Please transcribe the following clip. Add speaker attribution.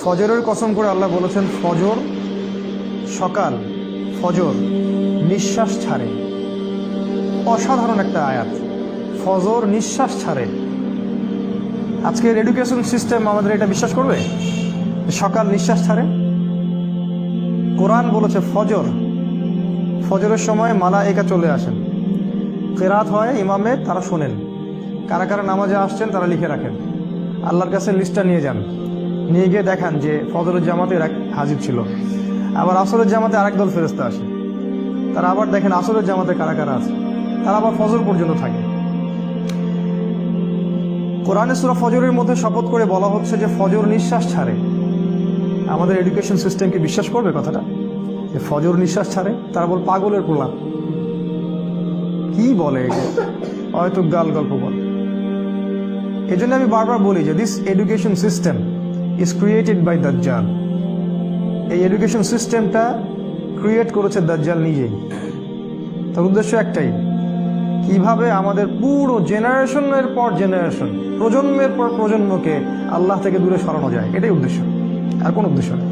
Speaker 1: ফজরের কসম করে আল্লাহ বলেছেন ফজর সকাল, ফজর নিঃশ্বাস ছাড়ে। অসাধারণ একটা আয়াত, ফজর নিঃশ্বাস ছাড়ে। আজকের এডুকেশন সিস্টেম আমাদের এটা বিশ্বাস করবে সকাল নিঃশ্বাস ছাড়ে? কোরআন বলেছে ফজর, ফজরের সময় মালায়েকা চলে আসেন, কেরাত হয় ইমামে, তারা শোনেন, কারা কারা নামাজে আসছেন তারা লিখে রাখেন, আল্লাহর কাছে লিস্টটা নিয়ে যান, নিয়ে গিয়ে দেখান যে ফজরের জামাতে হাজির ছিল। আবার আসরের জামাতে আরেক দল ফেরেশতা আসে, তারা আবার দেখেন আসরের জামাতে কারা কারা আছে, তারা আবার ফজর পর্যন্ত থাকে। কোরআনে সূরা ফজরের মধ্যে শপথ করে বলা হচ্ছে যে ফজর নিঃশ্বাস ছাড়ে। আমাদের এডুকেশন সিস্টেম কি বিশ্বাস করবে কথাটা যে ফজর নিঃশ্বাস ছাড়ে? তারা বল পাগলের প্রলাপ, কি বলে, হয়তো গাল গল্প বলে। এই জন্য আমি বারবার বলি যে this education system is created by দাজ্জাল। এই এডুকেশন সিস্টেমটা ক্রিয়েট করেছে দাজ্জাল নিজেই। তার উদ্দেশ্য একটাই, কিভাবে আমাদের পুরো জেনারেশনের পর জেনারেশন, প্রজন্মের পর প্রজন্মকে আল্লাহ থেকে দূরে সরানো যায়, এটাই উদ্দেশ্য, আর কোনো উদ্দেশ্য নেই।